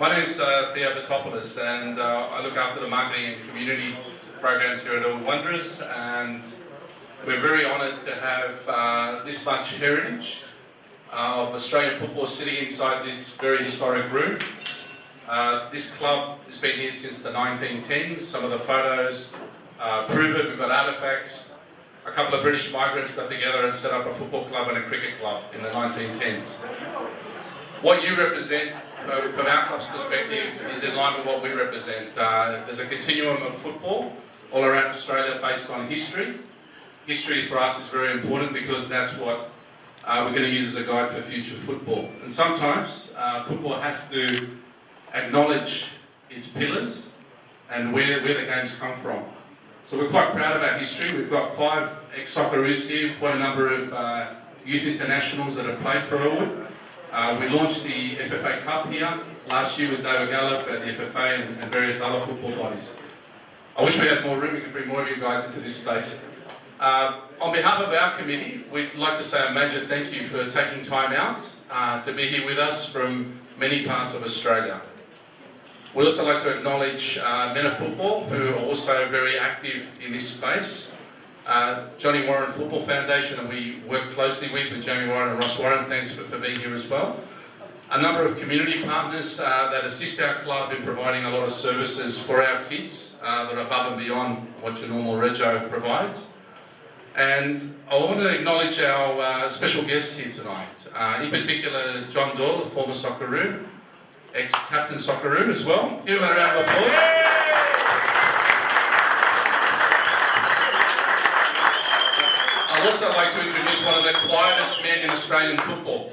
My name's Theo and I look after the marketing and community programs here at Earlwood Wanderers, and we're very honoured to have this much heritage of Australian football sitting inside this very historic room. This club has been here since the 1910s. Some of the photos prove it. We've got artefacts. A couple of British migrants got together and set up a football club and a cricket club in the 1910s. What you represent, from our club's perspective, is in line with what we represent. There's a continuum of football all around Australia based on history. History for us is very important because that's what we're going to use as a guide for future football. And sometimes football has to acknowledge its pillars and where the games come from. So we're quite proud of our history. We've got 5 ex-Socceroos here, quite a number of youth internationals that have played for Earlwood. We launched the FFA Cup here last year with David Gallup at the FFA and various other football bodies. I wish we had more room. We could bring more of you guys into this space. On behalf of our committee, we'd like to say a major thank you for taking time out to be here with us from many parts of Australia. We'd also like to acknowledge men of football who are also very active in this space. Johnny Warren Football Foundation, and we work closely with Jamie Warren and Ross Warren. Thanks for being here as well. A number of community partners that assist our club in providing a lot of services for our kids that are above and beyond what your normal rego provides. And I want to acknowledge our special guests here tonight. In particular, John Doyle, a former Socceroo, ex-captain Socceroo as well. Give him a round of applause. I'd also like to introduce one of the quietest men in Australian football,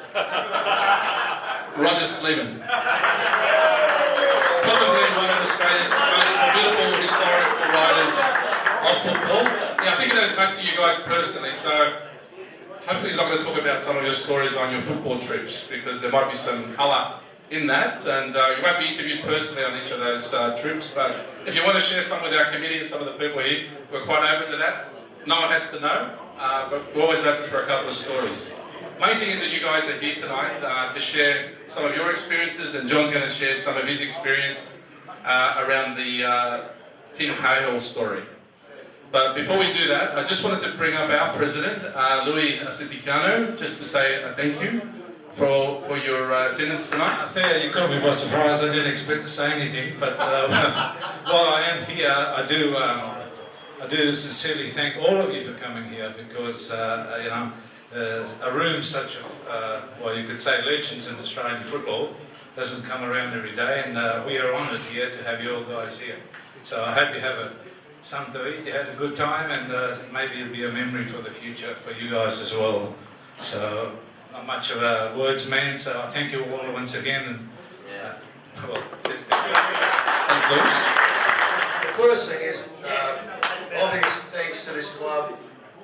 Roger Sleeman. Probably one of Australia's most formidable historical writers of football. Yeah, I think he knows most of you guys personally, so hopefully he's not going to talk about some of your stories on your football trips, because there might be some colour in that, and you won't be interviewed personally on each of those trips, but if you want to share some with our committee and some of the people here, we're quite open to that. No one has to know. But we're always open for a couple of stories. Main thing is that you guys are here tonight to share some of your experiences, and John's going to share some of his experience around the Tim Cahill story. But before we do that, I just wanted to bring up our president, Louis Aciticano, just to say a thank you for your attendance tonight. Theo, you caught me by surprise. I didn't expect to say anything, but while I am here, I do sincerely thank all of you for coming here, because you know, a room such of well, you could say legends in Australian football doesn't come around every day, and we are honoured here to have you all guys here. So I hope you have something to eat, you had a good time, and maybe it'll be a memory for the future for you guys as well. So not much of a words man, so I thank you all once again. And well, that's it. Thanks, Luke. The first thing is obvious thanks to this club.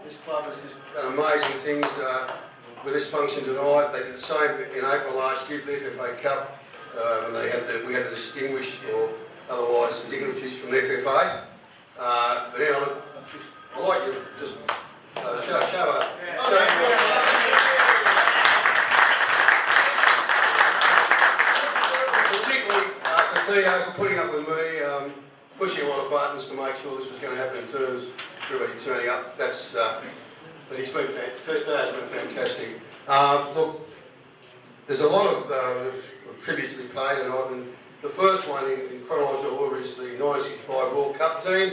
This club has just done amazing things with this function tonight. They did the same in April last year for the FFA Cup when we had the distinguished or otherwise dignitaries from the FFA. But anyway, I'd like you to just show particularly for Theo for putting up with me. Pushing a lot of buttons to make sure this was going to happen in terms of everybody turning up. That's, but he's been fantastic. Look, there's a lot of tributes to be paid tonight, and the first one in chronological order is the 1965 World Cup team.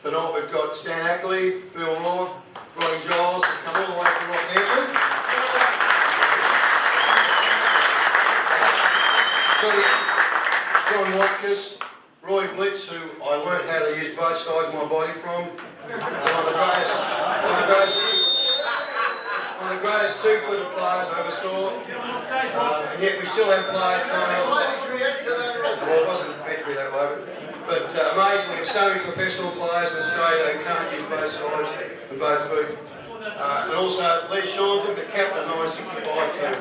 Tonight we've got Stan Ackley, Bill Rod, Ronnie Giles, who's come all the way from Rockhampton. John Watkins, Roy Blitz, who I learnt how to use both sides of my body from. One of the greatest two-footed players I ever saw. And yet we still have players playing. Well, it wasn't meant to be that way, but amazingly, we have so many professional players in Australia who can't use both sides and both feet. And also Lee Shaunton, the captain of 1965 team.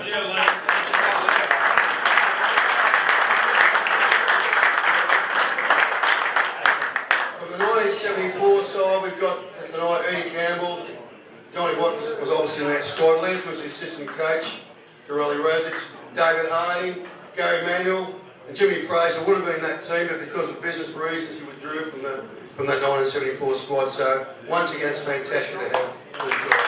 The 1974 side, we've got tonight Ernie Campbell, Johnny Watkins was obviously in that squad, Les was the assistant coach, Corelli Rosic, David Harding, Gary Manuel, And Jimmy Fraser would have been that team, but because of business reasons he withdrew from that 1974 squad. So once again, it's fantastic to have these guys.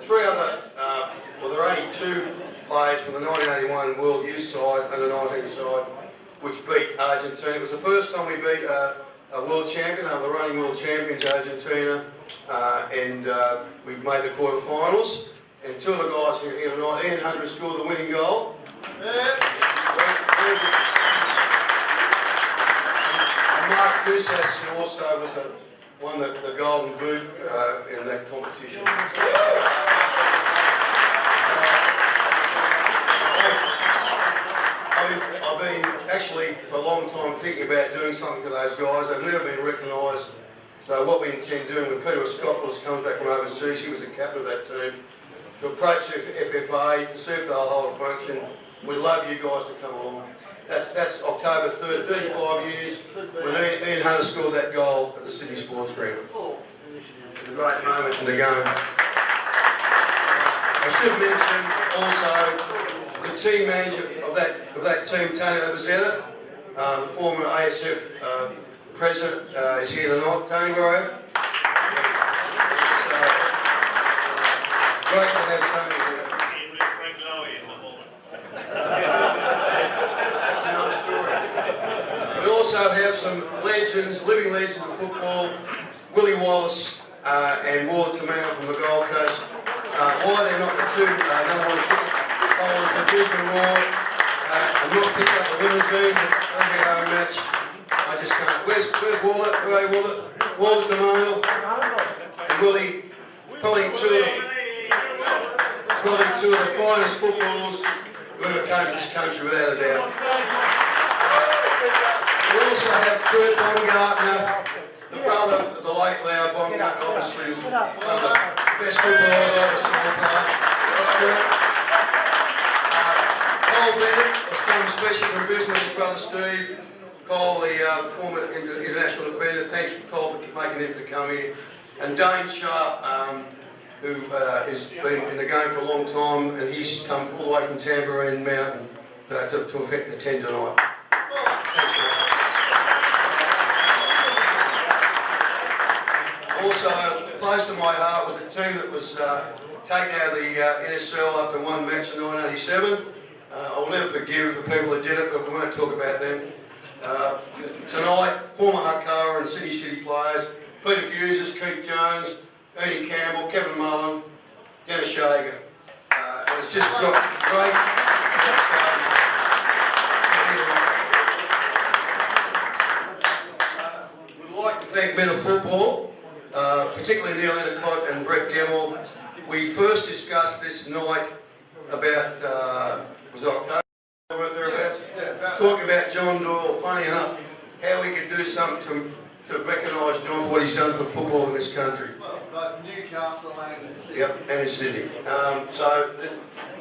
Three other, well, there are only two players from the 1981 World Youth side and the 19 side which beat Argentina. It was the first time we beat a world champion, the reigning world champions, Argentina, and we made the quarterfinals. And two of the guys here tonight, Ian Hunter scored the winning goal. And Mark Kusas also was won the golden boot in that competition. I've been actually for a long time thinking about doing something for those guys. They've never been recognised. So what we intend doing when Peter Scotland comes back from overseas, he was the captain of that team, to approach the FFA, to see if they'll hold a function. We'd love you guys to come along. That's October 3rd, 35 years, when Ian Hunter scored that goal at the Sydney Sports Ground. It's a great moment in the game. I should mention also the team manager of that team, Tony Labazetta, the former ASF president, is here tonight. Tony, where are you? Great to have Tony here. That's another story. We also have some legends, living legends of football, Willie Wallace and Ward Tamau from the Gold Coast. Why they're not the two number one ticket holders for Brisbane Roar and not picked up the limousine at every home match, I just can't. Where's Wallet? Where are you, Wallet? Walter's the Manuel. And Willie, probably two of the finest footballers who ever came to this country, without a doubt. We also have Kurt Baumgartner, the brother of the late Leo Baumgartner, obviously one of the best footballers I've ever seen play. Cole Bennett has come especially from Brisbane with his brother Steve. Cole, the former international defender, thanks Cole for making the effort to come here. And Dane Sharp, who has been in the game for a long time, and he's come all the way from Tambourine Mountain to attend tonight. Thanks, man. Also, close to my heart was a team that was taken out of the NSL after one match in 1987. I'll never forgive the people that did it, but we won't talk about them. Tonight, former Hakara and Sydney City players, Peter Fuses, Keith Jones, Ernie Campbell, Kevin Mullen, Dennis Shager. And it's just got great. We'd like to thank Men of Football, particularly Neil Endicott and Brett Gemmell. We first discussed this night about, was it October? Thereabouts? Talking about John Doyle, funny enough, how we could do something to recognise John for what he's done for football in this country. Both Newcastle and Sydney. Yep, and in Sydney.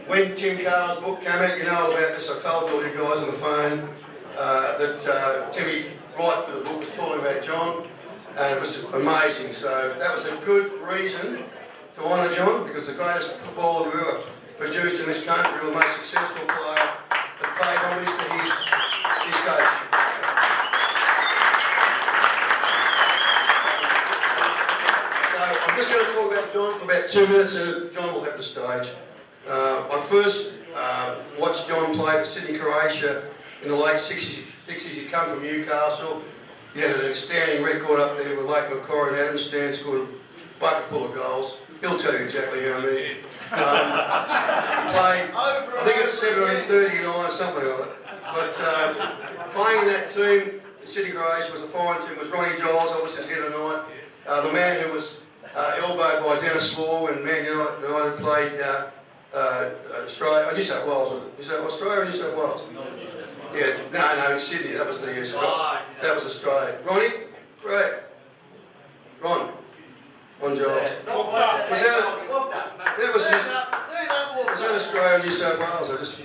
When Tim Cahill's book came out, you know about this, I told all you guys on the phone that Timmy, right for the book, was talking about John, and it was amazing. So that was a good reason to honour John, because the greatest footballer we've ever produced in this country, or the most successful player, that paid homage to his coach. So I'm just going to talk about John for about 2 minutes, and John will have the stage. I first watched John play for Sydney, Croatia in the late 60s. He'd come from Newcastle. He had an outstanding record up there with Lake Macquarie and Adam Stan, scored a bucket full of goals. He'll tell you exactly how many. He played, I think it's 739, something like that. But playing in that team, Sydney Croatia was a fine team. It was Ronnie Giles, obviously, here tonight. The man who was elbowed by Dennis Law when Man United played Australia, New South Wales. Is that Australia or New South Wales? Yeah, no, in Sydney. That was the that was Australia. Ronnie, right? Ron Giles. Was that Australia, New South Wales? I just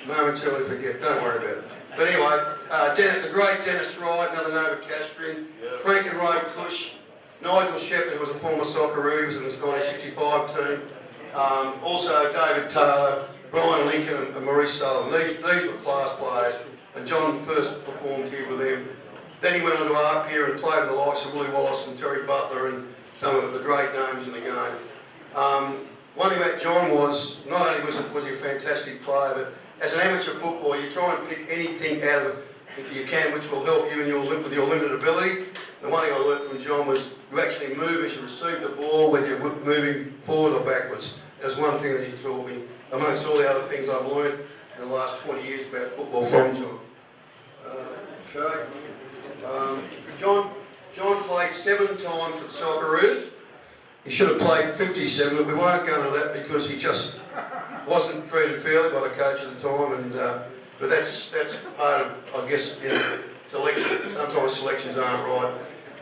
momentarily forget. Don't worry about it. But anyway, the great Dennis Wright, another Nova Castrian, Frank and Ray Cush, Nigel Shepherd, who was a former Socceroo, he was in this 1965 team. Also David Taylor, Brian Lincoln and Maurice Sullivan. These were class players, and John first performed here with them. Then he went on to up here and played with the likes of Willie Wallace and Terry Butler and some of the great names in the game. One thing about John was, not only was he a fantastic player, but as an amateur footballer, you try and pick anything out of it if you can, which will help you with your limited ability. The one thing I learned from John was you actually move as you receive the ball, whether you're moving forward or backwards. That's one thing that he taught me, amongst all the other things I've learned in the last 20 years about football from John. John played 7 times for the Socceroos. He should have played 57, but we won't go into that because he just wasn't treated fairly by the coach at the time. And but that's part of, I guess, you know, selection. Sometimes selections aren't right.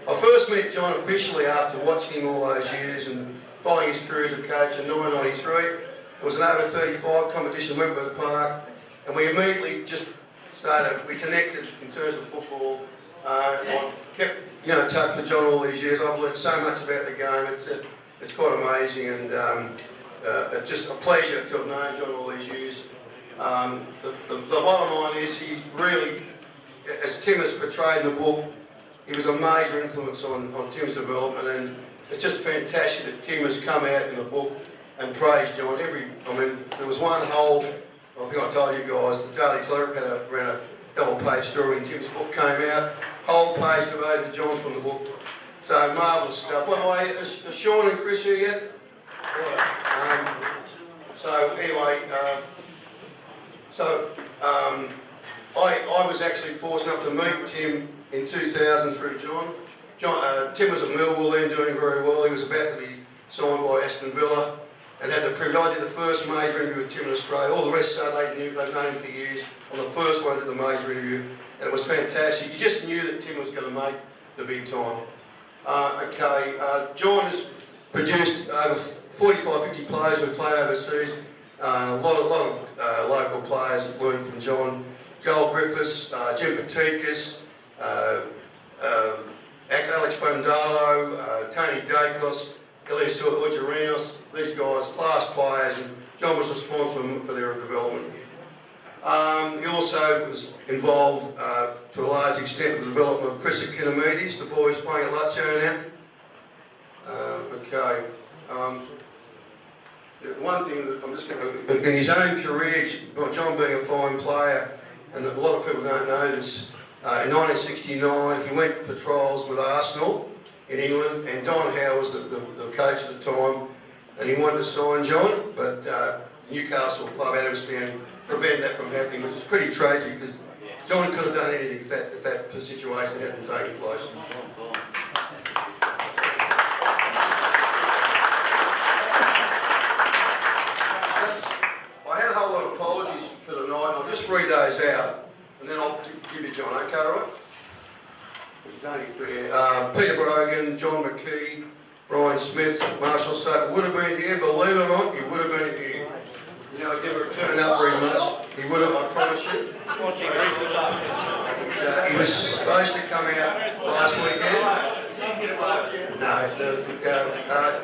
I first met John officially after watching him all those years and following his career as a coach in 1993. It was an over 35 competition in Wentworth Park, and we immediately just started. We connected in terms of football. I kept in touch with John all these years. I've learned so much about the game. It's quite amazing, and it's just a pleasure to have known John all these years. The bottom line is he really, as Tim has portrayed in the book, he was a major influence on Tim's development, and it's just fantastic that Tim has come out in the book and praised John. There was one whole, I think I told you guys, the Daily Telegraph ran a double-page story when Tim's book came out. Whole page devoted to John from the book. So marvellous stuff. By the way, is Sean and Chris here yet? So anyway, I was actually fortunate enough to meet Tim in 2000 through John. Tim was at Millwall then, doing very well. He was about to be signed by Aston Villa and had the privilege. I did the first major interview with Tim in Australia. All the rest they've known him for years. On the first one, I did the major interview, and it was fantastic. You just knew that Tim was going to make the big time. John has produced over 45, 50 players who have played overseas. A lot of local players that learned from John. Joel Griffiths, Jim Patikas, Alex Bandalo, Tony Dacos, Elias Ujarinos. These guys, class players, and John was responsible for their development. He also was involved to a large extent with the development of Chris Akinamides, the boys playing at Lazio now. One thing that I'm just going to, in his own career, John being a fine player, and a lot of people don't know this, in 1969 he went for trials with Arsenal in England, and Don Howe was the coach at the time, and he wanted to sign John, but Newcastle Club Adamstown prevented that from happening, which is pretty tragic because John could have done anything if that situation hadn't taken place. I had a whole lot of apologies for the night. I'll just read those out and then I'll give you John, okay, right? It's only fair. Peter Brogan, John McKee, Brian Smith, Marshall Soap would have been here, believe it or not, he would have been here. You know, he never turned up very much. He would have, I promise you. He was supposed to come out last weekend. No,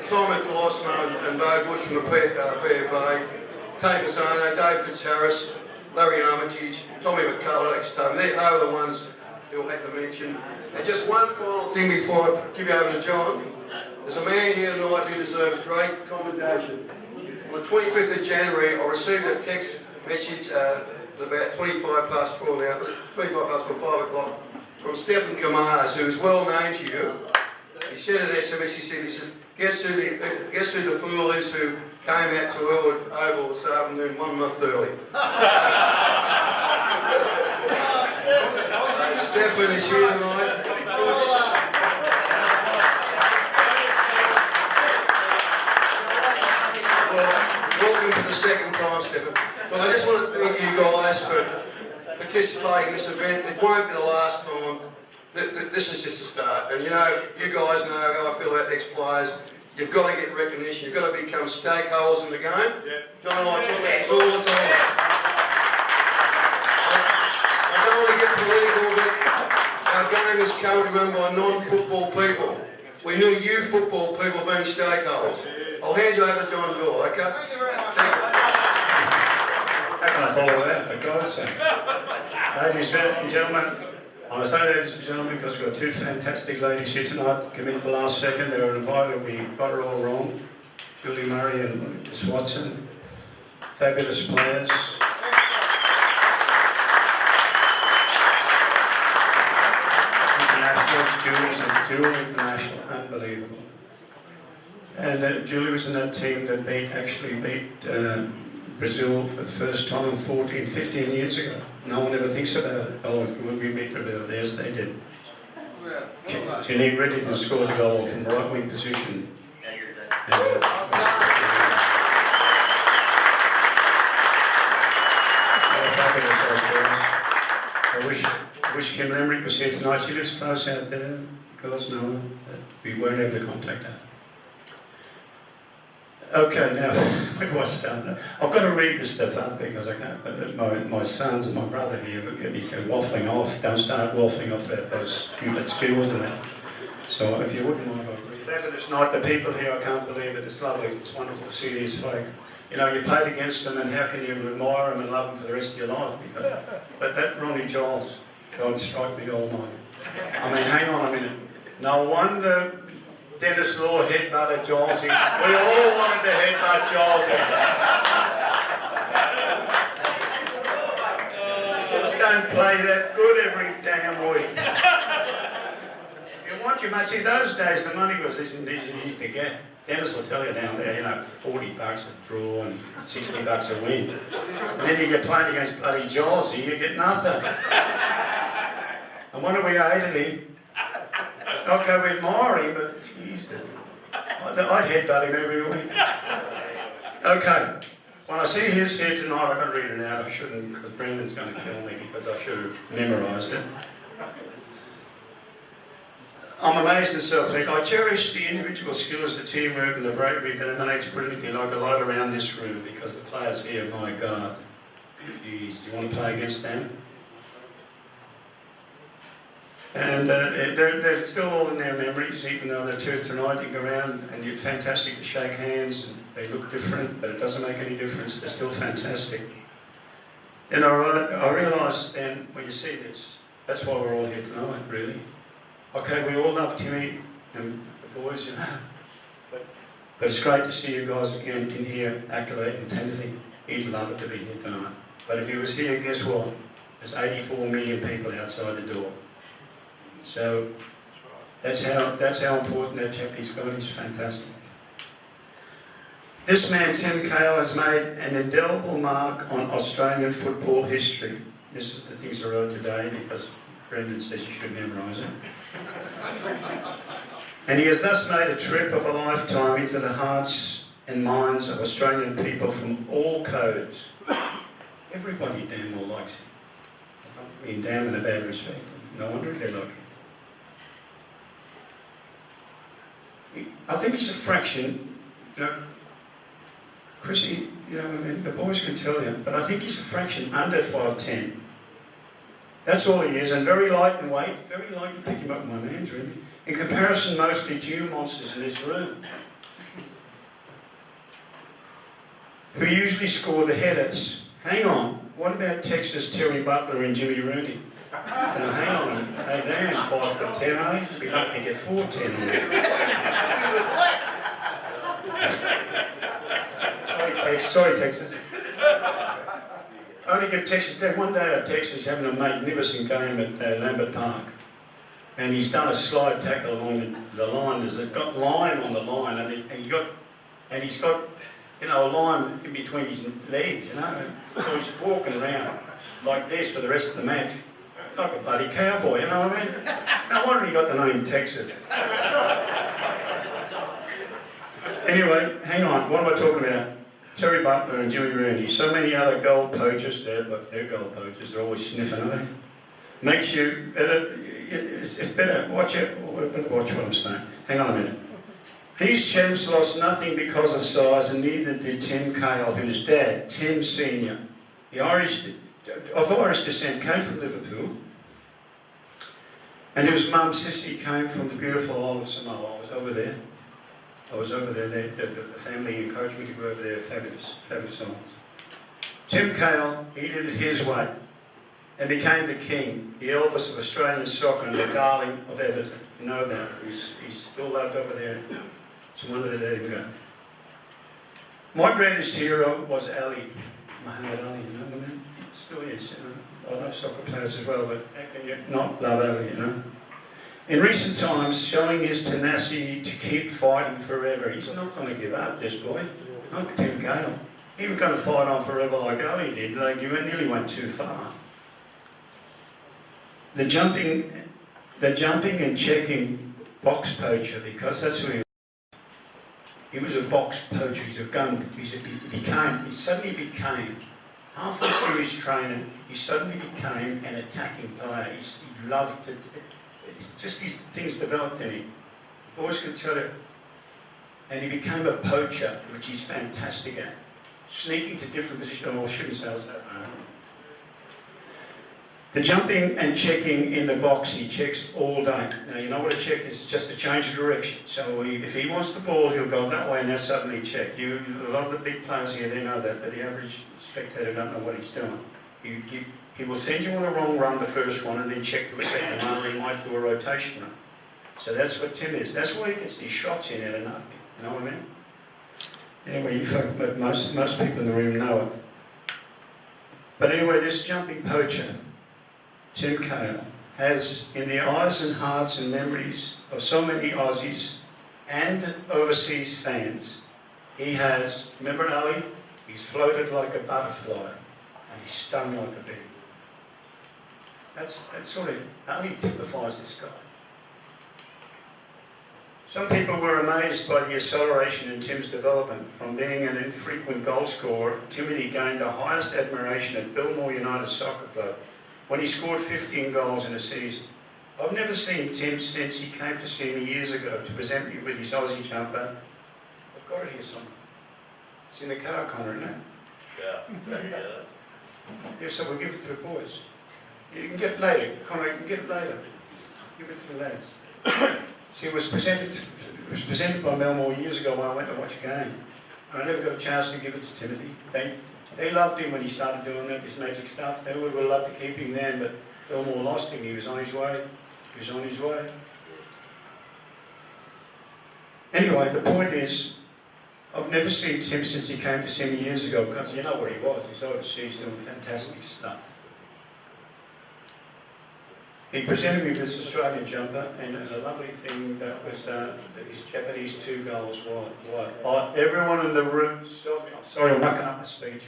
Simon Colosimo and Bo Bush from the PFA, Tony Pisano, Dave Fitzharris, Larry Armitage, Tommy McCullough, Alex Tobin. They were the ones who I had to mention. And just one final thing before I give you over to John. There's a man here tonight who deserves great commendation. On the 25th of January, I received a text message at about 25 past 4 now, 25 past 4, 5 o'clock, from Stephen Kamars, who is well known to you. He sent an SMS, he said, guess who the fool is who came out to Earlwood Oval this afternoon 1 month early. Stephen is here tonight. Welcome for the second time, Stephen. Well, I just want to thank you guys for participating in this event. It won't be the last time. This is just a start. And you know, you guys know how I feel about ex-players. You've got to get recognition. You've got to become stakeholders in the game. Yeah. John and I talk about this all the time. I don't want to get political, but our game is currently run by non-football people. We need you football people being stakeholders. I I'll hand you over to John Doyle, okay? Thank you very much. Thank you. How can I follow that, for God's sake? Ladies and gentlemen, I say ladies and gentlemen because we've got two fantastic ladies here tonight. Came in at the last second, they were invited, we got her all wrong. Julie Murray and Miss Watson, fabulous players. International, Julie's international, unbelievable. And Julie was in that team that actually beat Brazil for the first time 15 years ago. No one ever thinks about it. Oh, we beat Brazil. Yes, they did. Janine Reddy to score the goal from the right wing position. I wish Kim Lemrick was here tonight. She lives close out there. Because no, we weren't able to contact her. Okay, now, where do I start? I've got to read this stuff up because I can't. My sons and my brother here look at me saying, waffling off. Don't start waffling off about those stupid skills and that. So if you wouldn't mind, I'd read. Fabulous night. The people here, I can't believe it. It's lovely. It's wonderful to see these folk. You know, you played against them and how can you admire them and love them for the rest of your life? But that Ronnie Giles, God strike me almighty. I mean, hang on a minute. No wonder Dennis Law headbutted Giles. We all wanted to headbutt Giles. Just don't play that good every damn week. If you want, you must see those days the money was easy to get. Dennis will tell you down there, you know, $40 a draw and $60 a win. And then you get played against bloody Giles, you get nothing. And when we hated him, okay, we admire him, but geez, I'd headbutt him every week. Okay, when I see his here tonight, I've got to read it out. I shouldn't, because Brendan's going to kill me because I should have memorised it. I'm amazed and self-thinking. I cherish the individual skills, the teamwork and the bravery that emanates brilliantly like a light around this room because the players here, my God. Geez, do you want to play against them? And they're still all in their memories, even though they're two tonight. You go around and you're fantastic to shake hands. And they look different, but it doesn't make any difference. They're still fantastic. And I realised then, when you see this, that's why we're all here tonight, really. Okay, we all love Timmy and the boys, you know. But it's great to see you guys again in here, accolade and Timothy. He'd love it to be here tonight. But if he was here, guess what? There's 84 million people outside the door. So that's how important that chap he's got. He's fantastic. This man, Tim Cahill, has made an indelible mark on Australian football history. This is the things I wrote today because Brendan says you should memorise it. And he has thus made a trip of a lifetime into the hearts and minds of Australian people from all codes. Everybody damn well likes him. I mean, damn in a bad respect. No wonder they like him. I think he's a fraction, you know, Chrissy, you know, I mean, the boys can tell you, but I think he's a fraction under 5'10". That's all he is, and very light in weight, very light, you pick him up in my hands, really. In comparison mostly to you monsters in this room, who usually score the headers. Hang on, what about Texas Terry Butler and Jimmy Rooney? Now hang on, hey Dan, 5'10", eh? Be lucky to get 4'10". Sorry, Texas. I only give Texas. One day at Texas having a magnificent game at Lambert Park, and he's done a slide tackle along the line. There's got lime on the line, and he's got you know a line in between his legs, you know. So he's walking around like this for the rest of the match. Like a bloody cowboy, you know what I mean? No wonder he got the name Texas. Anyway, hang on, what am I talking about? Terry Butler and Jimmy Rooney. So many other gold poachers, they're gold poachers, they're always sniffing, aren't they? Makes you better, it's better, watch what I'm saying. Hang on a minute. These champs lost nothing because of size, and neither did Tim Cahill, whose dad, Tim Sr., of Irish descent, came from Liverpool, and whose mum, Sissy, came from the beautiful Isle of Samoa. I was over there. I was over there, the family encouraged me to go over there, fabulous, fabulous animals. Tim Cahill, he did it his way and became the king, the Elvis of Australian soccer and the darling of Everton. You know that, he's still loved over there. It's a wonder they let him go. My greatest hero was Ali, Muhammad Ali, you know, he still is, you know. I love soccer players as well, but how can you not love Ali, you know? In recent times, showing his tenacity to keep fighting forever. He's not going to give up, this boy. Not Tim Cahill. He was going to fight on forever like Ali did, like you nearly went too far. The jumping and checking box poacher, because that's who he was a box poacher, he's a gun, he suddenly became, halfway through his training, he suddenly became an attacking player. He loved it. Just these things developed in him. Boys could tell it. And he became a poacher, which he's fantastic at. Sneaking to different positions, or shooting cells. The jumping and checking in the box, he checks all day. Now, you know what a check is? Just a change of direction. So if he wants the ball, he'll go that way and that's suddenly check. A lot of the big players here, they know that, but the average spectator don't know what he's doing. He will send you on the wrong run, the first one, and then check the second one, or he might do a rotation run. So that's what Tim is. That's why he gets these shots in out of nothing. You know what I mean? Anyway, most people in the room know it. But anyway, this jumping poacher, Tim Cahill, has, in the eyes and hearts and memories of so many Aussies and overseas fans, he has, remember Ali? He's floated like a butterfly and he's stung like a bee. That's sort of, Ali typifies this guy. Some people were amazed by the acceleration in Tim's development. From being an infrequent goal scorer, Timothy gained the highest admiration at Belmore United Soccer Club when he scored 15 goals in a season. I've never seen Tim since he came to see me years ago to present me with his Aussie jumper. I've got it here somewhere. It's in the car, Connor, isn't it? Yeah. Yeah, so we'll give it to the boys. You can get it later. Connor, you can get it later. Give it to the lads. See, it was presented by Melmore years ago when I went to watch a game. I never got a chance to give it to Timothy. They loved him when he started doing that, this magic stuff. They would have loved to keep him then, but Belmore lost him. He was on his way. He was on his way. Anyway, the point is, I've never seen Tim since he came to see me years ago, because you know where he was. He's overseas doing fantastic stuff. He presented me this Australian jumper, and a lovely thing that was his Japanese 2 goals wide. Everyone in the room, sorry, I'm mucking up my speech.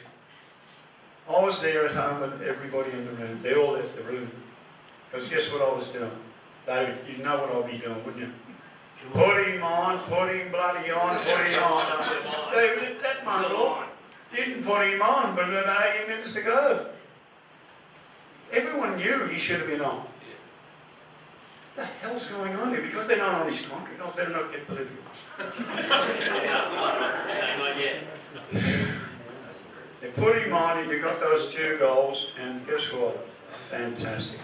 I was there at home with everybody in the room. They all left the room. Because guess what I was doing? David, you know what I'll be doing, wouldn't you? Put him on, put him bloody on, put him on. David, that man didn't put him on, but about 80 minutes to go. Everyone knew he should have been on. What the hell's going on here? Because they're not on his contract, I better not get political. They put him on and you got those 2 goals, and guess what? Fantastic.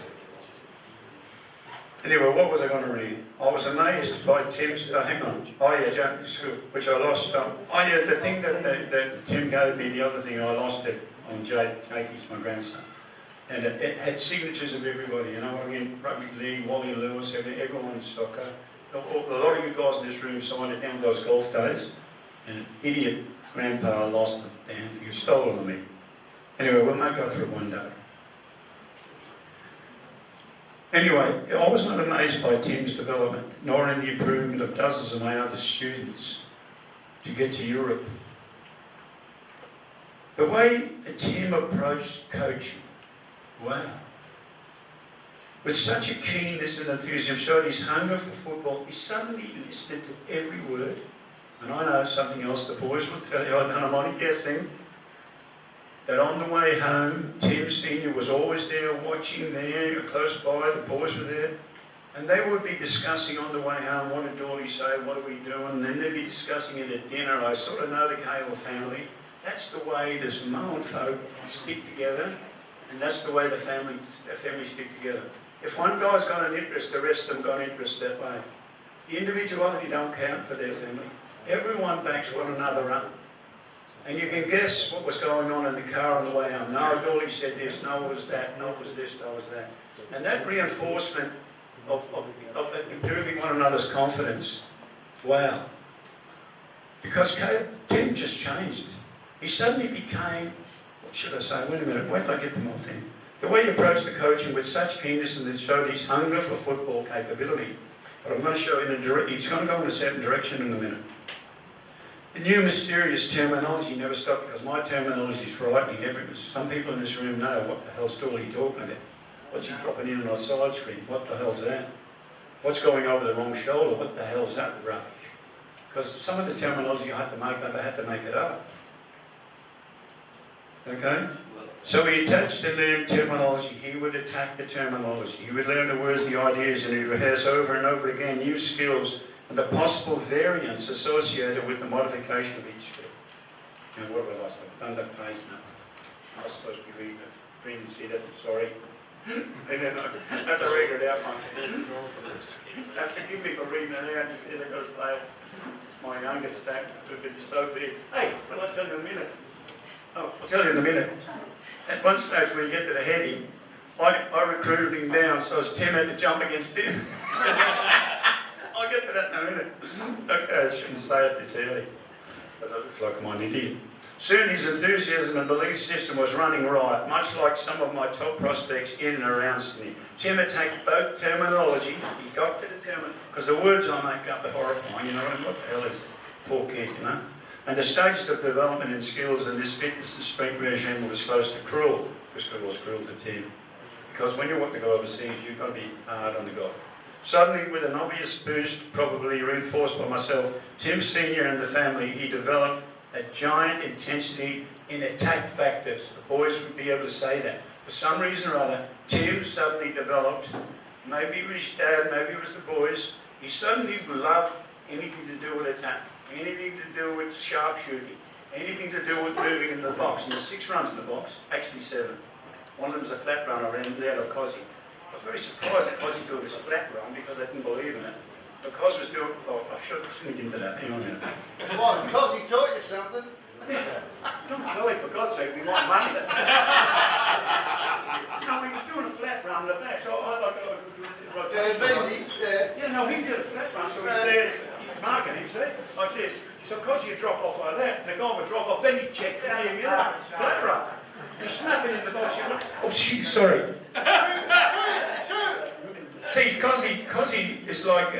Anyway, what was I going to read? I was amazed by Tim's, hang on. Oh yeah, Japanese school, which I lost. Oh yeah, the thing that Tim gave me, the other thing, I lost it on Jakey's, my grandson. And it had signatures of everybody, you know what I mean? Rugby league, Wally Lewis, everyone in soccer. A lot of you guys in this room signed it down those golf days. And an idiot grandpa lost them. Damn, he stole them from me. Anyway, we'll make up for it one day. Anyway, I was not amazed by Tim's development, nor in the improvement of dozens of my other students to get to Europe. The way Tim approached coaching, wow. With such a keenness and enthusiasm, showed his hunger for football. He suddenly listened to every word. And I know something else the boys will tell you, I'm only guessing, that on the way home, Tim Senior was always there, watching there, close by, the boys were there. And they would be discussing on the way home, what did Doyle say, what are we doing? And then they'd be discussing it at dinner. I sort of know the Cahill family. That's the way the Samoan folk stick together. And that's the way the family stick together. If one guy's got an interest, the rest of them got an interest that way. The individuality don't count for their family. Everyone backs one another up. And you can guess what was going on in the car on the way home. No, Doyle said this, no, it was that, no, it was this, no, it was that. And that reinforcement of improving one another's confidence, wow. Because Tim just changed. He suddenly became, what should I say, wait a minute, wait till I get them all in. The way he approached the coaching with such keenness and to show his hunger for football capability. But I'm going to show you he's going to go in a certain direction in a minute. The new mysterious terminology never stopped because my terminology is frightening. Some people in this room know what the hell's Doyle talking about. What's he dropping in on a side screen? What the hell's that? What's going over the wrong shoulder? What the hell's that rubbish? Because some of the terminology I had to make up, I had to make it up. Okay? So he attached to learn terminology. He would attack the terminology. He would learn the words, the ideas, and he'd rehearse over and over again new skills and the possible variants associated with the modification of each skill. And what have I lost? I've done that page now. I was supposed to be reading it. Reading and see that, I'm sorry. And then I have to read it out. Forgive me for reading it out. You see, they've got to say it. It's my youngest stack, but it's so big. Hey, well, I'll tell you in a minute. Oh, I'll tell you in a minute. At one stage when you get to the heading, I recruited him down so as Tim had to jump against him. I'll get to that in a minute. Okay, I shouldn't say it this early, because I look like I'm an idiot. Soon his enthusiasm and belief system was running right, much like some of my top prospects in and around Sydney. Tim attacked both terminology, he got to the terminology, because the words I make up are horrifying, you know what I mean? What the hell is it? Poor kid, you know? And the stages of development in skills in this fitness and strength regime was close to cruel, because it was cruel to Tim. Because when you want to go overseas, you've got to be hard on the guy. Suddenly, with an obvious boost, probably reinforced by myself, Tim Sr. and the family, he developed a giant intensity in attack factors. The boys would be able to say that. For some reason or other, Tim suddenly developed, maybe it was his dad, maybe it was the boys, he suddenly loved anything to do with attack, anything to do with sharpshooting, anything to do with moving in the box. And there's 6 runs in the box, actually 7. One of them's a flat run I ran out of Cozzy. I was very surprised that Cozzy doing this flat run because I didn't believe in it. But Cos was doing, oh, I shouldn't get into that, hang on a minute. Why, Cozzy taught you something? Don't tell him, for God's sake, we want money. No, he was doing a flat run in the back, so I yeah, no, he did a flat run, so he's there, he's marking him, see, like this. So Cozzy would drop off like that, the guy would drop off, then he'd check down, he'd get up, flat run. He's snapping in the box, you're like, oh shoot, sorry. See, Cozzy is like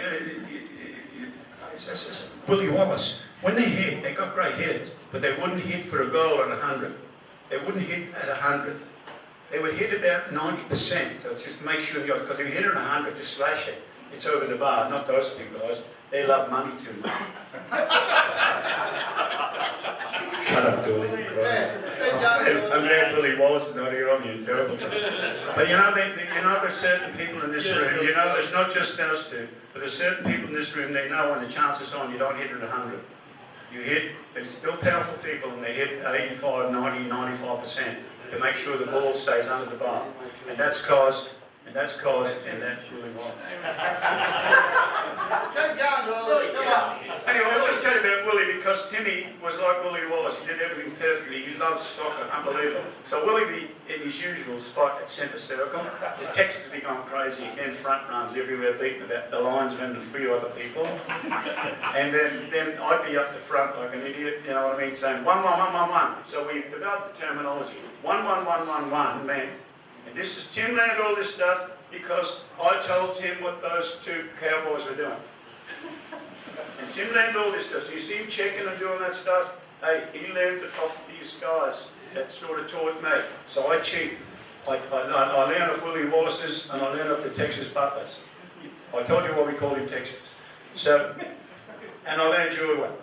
Willie Wallace. When they hit, they got great hits, but they wouldn't hit for a goal at 100. They wouldn't hit at 100. They would hit about 90%, so just make sure because if you hit it at 100, just slash it. It's over the bar, not those two guys. They love money too much. Shut up, Doyle. I'm glad Willie Wallace is not here on you, terrible. But you know, there's certain people in this room, you know, there's not just those two, but there's certain people in this room, they know when the chance is on, you don't hit it at 100. You hit, there's still powerful people, and they hit 85, 90, 95% to make sure the ball stays under the bar. And that's cause, and that's really wrong. Anyway, I'll just tell you about Willie because Timmy was like Willie Wallace. He did everything perfectly. He loved soccer, unbelievable. So Willie, in his usual spot at centre circle, the Texans be going crazy again, front runs everywhere, beating about the linesmen and a few other people. And then I'd be up the front like an idiot, you know what I mean, saying 1, 1, 1, 1, 1. So we developed the terminology. 1, 1, 1, 1, 1 meant, and this is Tim learned all this stuff because I told Tim what those 2 cowboys were doing. And Tim learned all this stuff. So you see him checking and doing that stuff. Hey, he learned it off these guys that sort of taught me. So I cheat. I learned off Willie Wallace's and I learned off the Texas Butlers. I told you why we called him Texas. So, and I learned your one.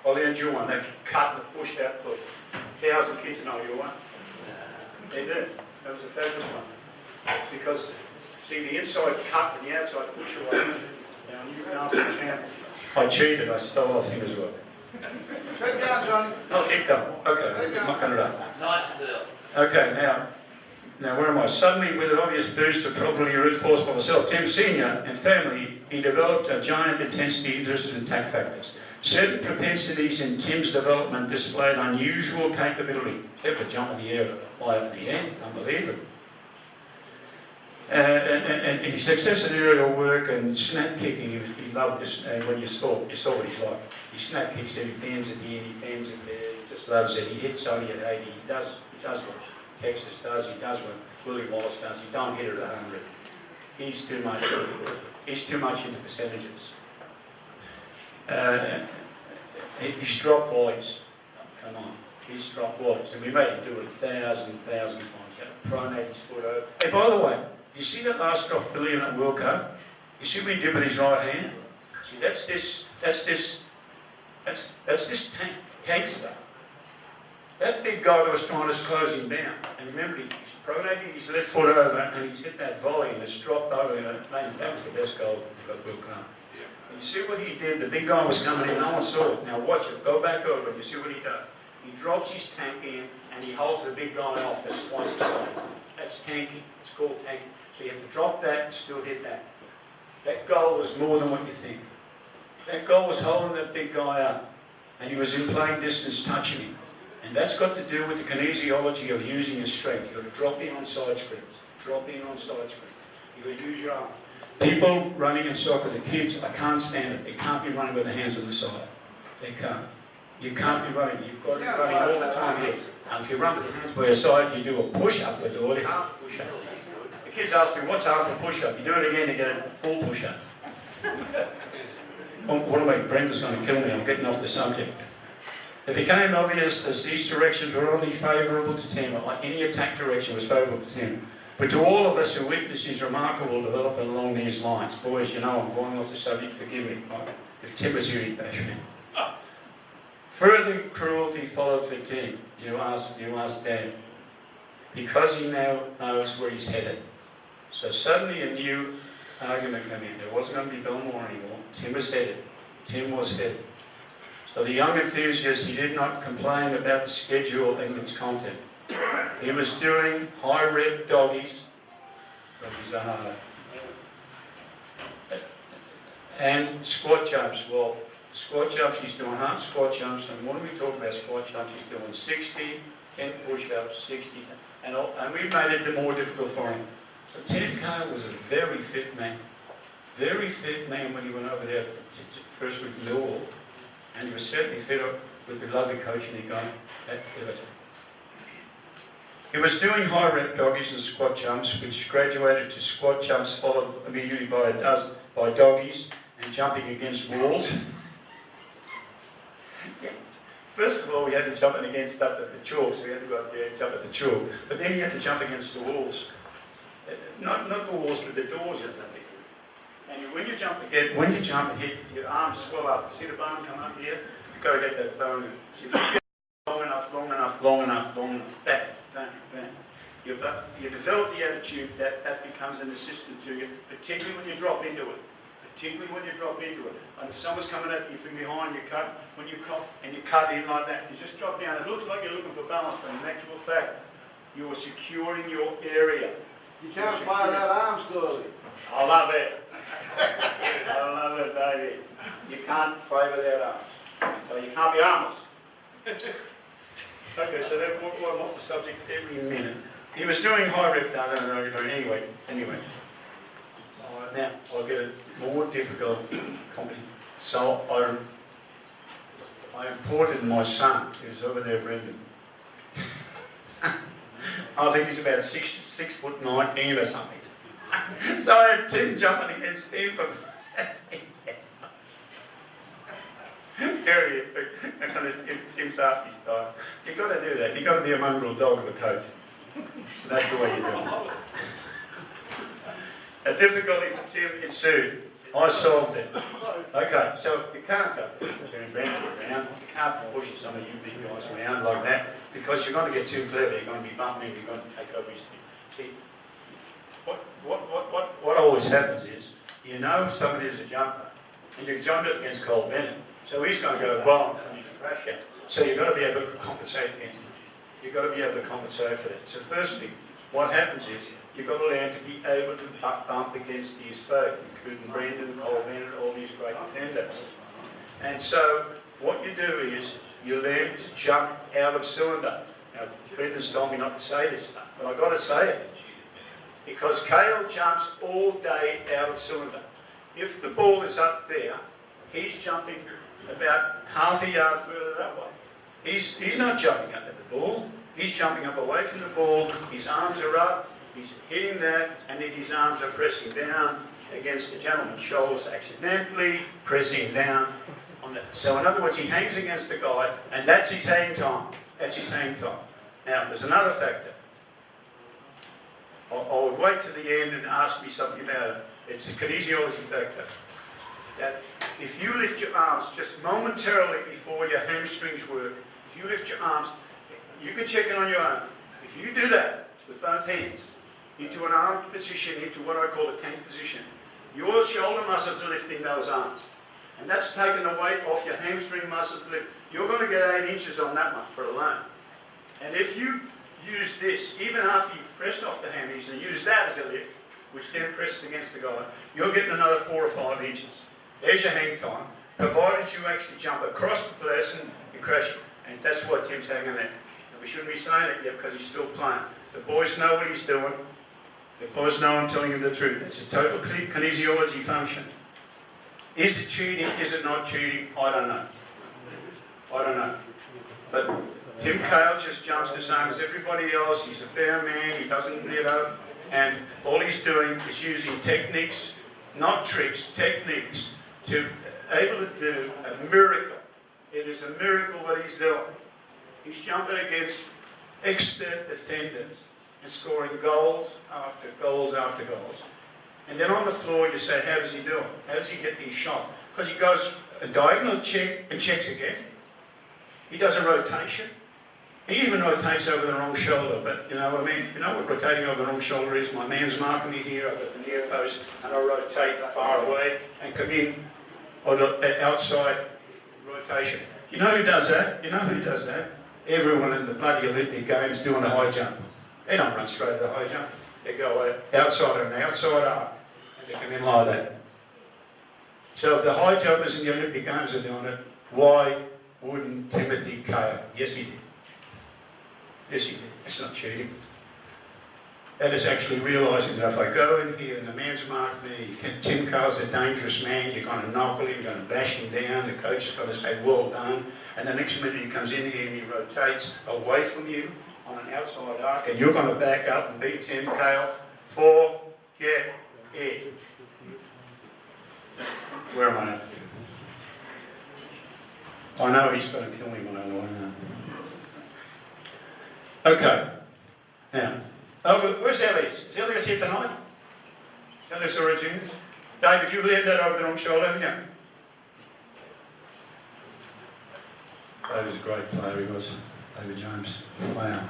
I learned your one. They cut and pushed out the 1,000 kids know your one. They did. That was a fabulous one. Because, see, the inside cut and the outside push away. Now, you can ask the champ. I cheated, I stole off him as well. Keep going, Johnny. I'll keep going. Okay, I'm knocking it up. Nice still. Okay, now where am I? Suddenly, with an obvious boost of probably reinforced by myself, Tim Sr. and family, he developed a giant intensity interest in attack factors. Certain propensities in Tim's development displayed unusual capability. He could jump in the air, fly up in the air, unbelievable. And his success in aerial work and snap kicking, he loved this. And when you saw what he's like. He snap kicks it, he bends at the end, he bends it there, he just loves it. He hits only at 80. He does what Texas does, he does what Willie Wallace does. He don't hit it at 100. He's too much into percentages. He's dropped volleys. Come on, he's dropped volleys, and we made him do it 1,000 times. He had to pronate his foot over. Hey, by the way, you see that last drop Philly in that World Cup? You see what he did with his right hand? See, that's this tank stuff. That big guy that was trying to close him down, and remember, he's pronated his left foot over, and he's hit that volley, and it's dropped over, and that was the best goal of the World Cup. You see what he did? The big guy was coming in, no one saw it. Now watch it, go back over it, you see what he does. He drops his tank in, and he holds the big guy off that's twice his size. That's tanking, it's called tanking. So you have to drop that and still hit that. That goal was more than what you think. That goal was holding that big guy up, and he was in playing distance touching him. And that's got to do with the kinesiology of using your strength. You've got to drop in on side screens. Drop in on side screens. You've got to use your arm. People running in soccer, the kids, I can't stand it. They can't be running with their hands on the side. They can't. You can't be running. You've got to be running all the time here. And if you run with your hands by your side, you do a push-up with all the half push-up. The kids ask me, what's half a push-up? You do it again, you get a full push-up. What am I? Brenda's going to kill me. I'm getting off the subject. It became obvious that these directions were only favourable to Tim. Like any attack direction was favourable to Tim. But to all of us who witnessed his remarkable development along these lines, boys, you know I'm going off the subject, forgive me. If Tim was here, he'd bash me. Further cruelty followed for Tim. You asked Dad. Because he now knows where he's headed. So suddenly a new argument came in. There wasn't going to be Belmore anymore. Tim was headed. So the young enthusiast, he did not complain about the schedule and its content. He was doing high rep doggies. Doggies are hard. And squat jumps. Well, squat jumps, he's doing half squat jumps. And when we talk about squat jumps, he's doing 60, 10 push-ups, 60, and we made it more difficult for him. So Tim Cahill was a very fit man. Very fit man when he went over there first with Doyle. And he was certainly fit with the lovely coaching he got at Everton. He was doing high rep doggies and squat jumps, which graduated to squat jumps followed immediately by doggies and jumping against walls. First of all, we had to jump against stuff at the chalk, so we had to go up there and jump at the chalk. But then he had to jump against the walls. Not the walls, but the doors at the And when you jump and hit, your arms swell up. See the bone come up here? You've got to get that bone in. So if you get long enough, back. You develop the attitude that becomes an assistant to you, particularly when you drop into it. And if someone's coming at you from behind, you cut in like that, you just drop down. It looks like you're looking for balance, but in actual fact, you are securing your area. You can't play that arm story. I love it. I love it, baby. You can't play without arms. So you can't be armless. Okay, so I'm off the subject every minute. He was doing high rep anyway. Now, I'll get a more difficult company. So I imported my son, who's over there, Brendan. I think he's about 6'9" or something. So I had Tim jumping against him from area. Tim's half his style. You've got to do that. You've got to be a mongrel dog of a coach. So that's the way you do it. A difficulty for Tim ensued. I solved it. Okay, so you can't go around. You can't push some of you big guys around like that because you're going to get too clever. You're going to be bumping. You're going to take over his team. See, what always happens is you know somebody's a jumper, and you jump it against Cole Bennett. So he's going to go bomb and crash it. So you've got to be able to compensate against him. You've got to be able to compensate for that. So firstly, what happens is you've got to learn to be able to bump against these folk, including Brendan, Cole Bennett, all these great defenders. And so what you do is you learn to jump out of cylinder. Now, Brendan's told me not to say this stuff, but I've got to say it. Because Cahill jumps all day out of cylinder. If the ball is up there, he's jumping about half a yard further that way. He's not jumping up at the ball. He's jumping up away from the ball. His arms are up. He's hitting that, and then his arms are pressing down against the gentleman's shoulders accidentally, pressing down on that. So in other words, he hangs against the guy, and that's his hang time. That's his hang time. Now, there's another factor. I'll wait to the end and ask me something about it. It's a kinesiology factor. That if you lift your arms just momentarily before your hamstrings work, if you lift your arms, you can check it on your own. If you do that with both hands, into an armed position, into what I call a tank position, your shoulder muscles are lifting those arms. And that's taking the weight off your hamstring muscles. You're going to get 8 inches on that one for alone. And if you use this, even after you've pressed off the hammies and use that as a lift, which then presses against the guy, you're getting another 4 or 5 inches. There's your hang time, provided you actually jump across the person and crash it. And that's why Tim's hanging there. And we shouldn't be saying it yet because he's still playing. The boys know what he's doing. The boys know I'm telling him the truth. It's a total kinesiology function. Is it cheating? Is it not cheating? I don't know. I don't know. But Tim Cahill just jumps the same as everybody else. He's a fair man. He doesn't, and all he's doing is using techniques, not tricks, techniques, to able to do a miracle. It is a miracle what he's doing. He's jumping against expert defenders and scoring goals after goals after goals. And then on the floor you say, how does he do it? How does he get these shots? Because he goes a diagonal check and checks again. He does a rotation. He even rotates over the wrong shoulder, but you know what I mean? You know what rotating over the wrong shoulder is? My man's marking me here, I've got the near post, and I rotate far away and come in on the outside rotation. You know who does that? You know who does that? Everyone in the bloody Olympic Games doing a high jump. They don't run straight to the high jump. They go outside of an outside arc, and they come in like that. So if the high jumpers in the Olympic Games are doing it, why wouldn't Timothy Cahill? Yes, he did. Yes, he did. It's not cheating. That is actually realising that if I go in here and the man's marked me, Tim Cahill's a dangerous man, you're going to knuckle him, you're going to bash him down, the coach is going to say, well done, and the next minute he comes in here and he rotates away from you on an outside arc, and you're going to back up and beat Tim Cahill. Forget it. Where am I at? I know he's going to kill me when I know. Okay. Now, where's Elias? Is Elias here tonight? Elias Origins? David, you laid that over the wrong shoulder, haven't you? David's a great player, he was. David James. Wow.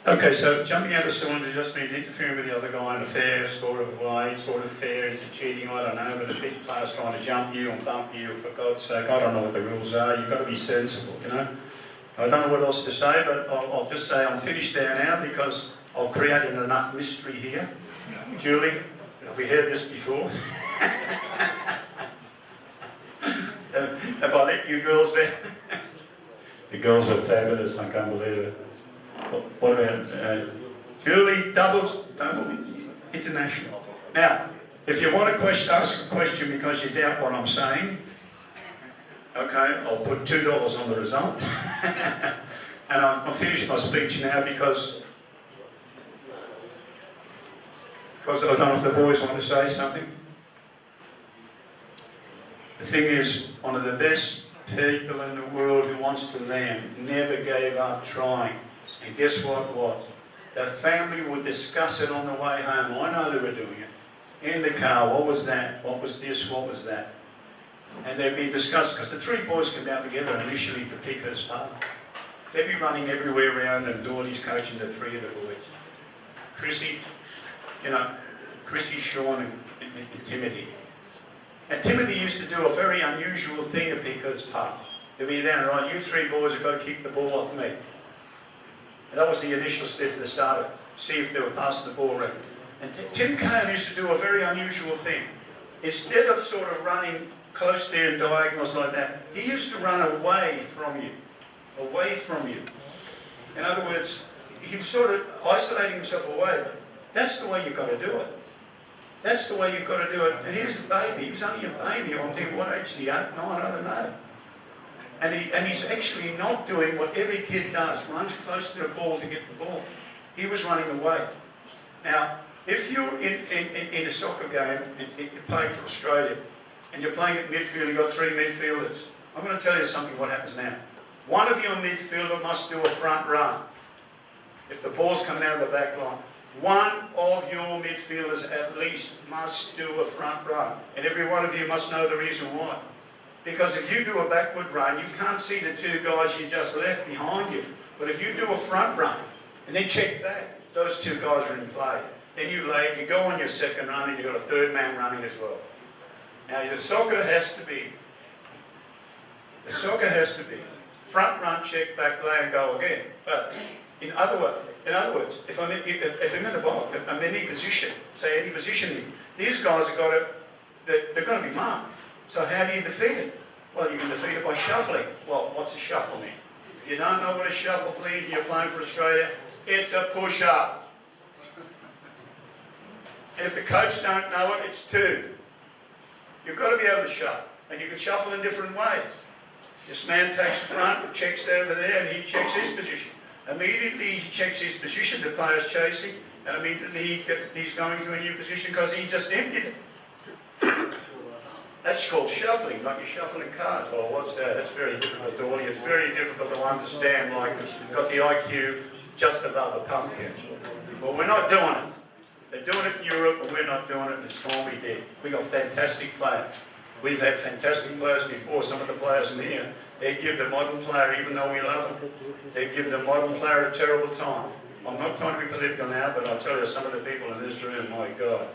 Okay, so jumping out of cylinder just means interfering with the other guy in a fair sort of way, sort of fair. Is it cheating? I don't know, but a big player's trying to jump you and bump you, for God's sake. I don't know what the rules are. You've got to be sensible, you know. I don't know what else to say, but I'll just say I'm finished there now because I've created enough mystery here. Julie, have we heard this before? Have I let you girls down? The girls are fabulous, I can't believe it. What about Julie, double international. Now, if you want to ask a question because you doubt what I'm saying, okay, I'll put $2 on the result. And I'll finish my speech now because I don't know if the boys want to say something. The thing is, one of the best people in the world who wants to learn never gave up trying. And guess what it was? The family would discuss it on the way home. I know they were doing it. In the car, what was that? What was this? What was that? And they'd be discussed, because the 3 boys came out together initially to pick us apart. They'd be running everywhere around, and Doyle coaching the 3 of the boys. Chrissy, Chrissy, Sean and Timothy. And Timothy used to do a very unusual thing at Pickers Park. They'd be down, right, you 3 boys have got to keep the ball off me. And that was the initial step that started, see if they were passing the ball around. And Tim Cahill used to do a very unusual thing. Instead of sort of running close there and diagonals like that. He used to run away from you. Away from you. In other words, he was sort of isolating himself away. But that's the way you've got to do it. That's the way you've got to do it. And here's the baby. He was only a baby. I'm thinking, what age is he? 8, 9, I don't know. And he's actually not doing what every kid does, runs close to the ball to get the ball. He was running away. Now, if you're in a soccer game and you're playing for Australia, and you're playing at midfield, you've got 3 midfielders, I'm going to tell you something what happens now. One of your midfielder must do a front run. If the ball's coming out of the back line, one of your midfielders at least must do a front run. And every one of you must know the reason why. Because if you do a backward run, you can't see the 2 guys you just left behind you. But if you do a front run and then check back, those 2 guys are in play. Then you go on your second run and you've got a 3rd man running as well. Now the soccer has to be front run, check back, lay and go again. But in other words, if I'm in the ball, I'm in any position, say any position here, these guys have got to, they're going to be marked. So how do you defeat it? Well, you can defeat it by shuffling. Well, what's a shuffle mean? If you don't know what a shuffle means and you're playing for Australia, it's a push-up. And if the coach don't know it, it's 2. You've got to be able to shuffle. And you can shuffle in different ways. This man takes the front, checks over there, and he checks his position. Immediately he checks his position, the player's chasing, and immediately he's going to a new position because he just emptied it. That's called shuffling, like you're shuffling cards. Well, what's that? That's very difficult, Doyle. It's very difficult to understand, like you've got the IQ just above a pumpkin. Well, we're not doing it. They're doing it in Europe, and we're not doing it in the Stormy Dead. We've got fantastic players. We've had fantastic players before. Some of the players in here, they give the modern player, even though we love them, they give the modern player a terrible time. I'm not trying to be political now, but I'll tell you, some of the people in this room, my God,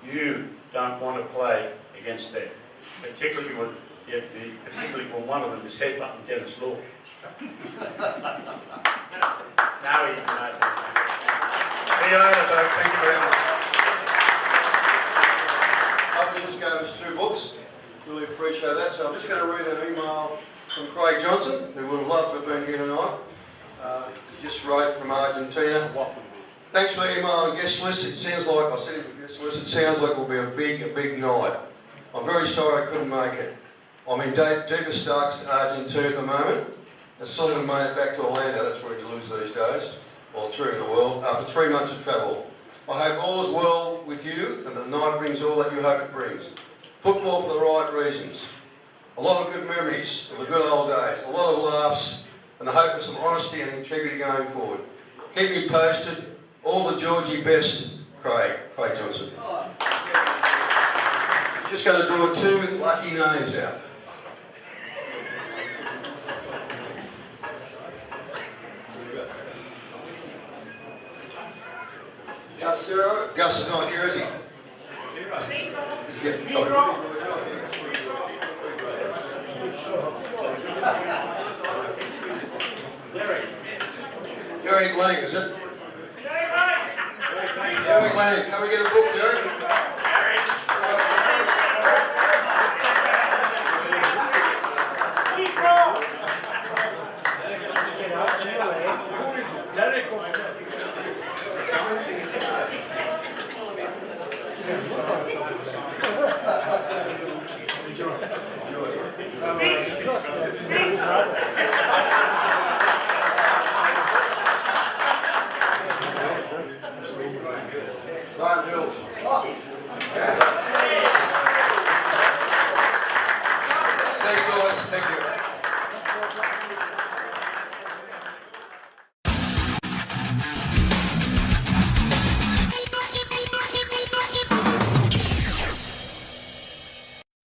you don't want to play against them. Particularly when one of them is headbutting Dennis Law. Now he can. See you later, Doug. Thank you very much. Publishers gave us 2 books. Really appreciate that. So I'm just going to read an email from Craig Johnson, who would have loved to have been here tonight. He just wrote from Argentina. Thanks for the email and guest list. It sounds like, I said it guest list, it sounds like it will be a big night. I'm very sorry I couldn't make it. I'm in deepest darks, Argentina at the moment. I still haven't made it back to Orlando, that's where he lives these days, while touring the world, after 3 months of travel. I hope all is well with you and the night brings all that you hope it brings. Football for the right reasons. A lot of good memories of the good old days, a lot of laughs, and the hope of some honesty and integrity going forward. Keep me posted. All the Georgie best, Craig Johnson. Just going to draw 2 lucky names out. Gus is not here, is he? He's getting... Derek Lang, is it? Derek Lang, come and get a book, Derek. Ryan Hills.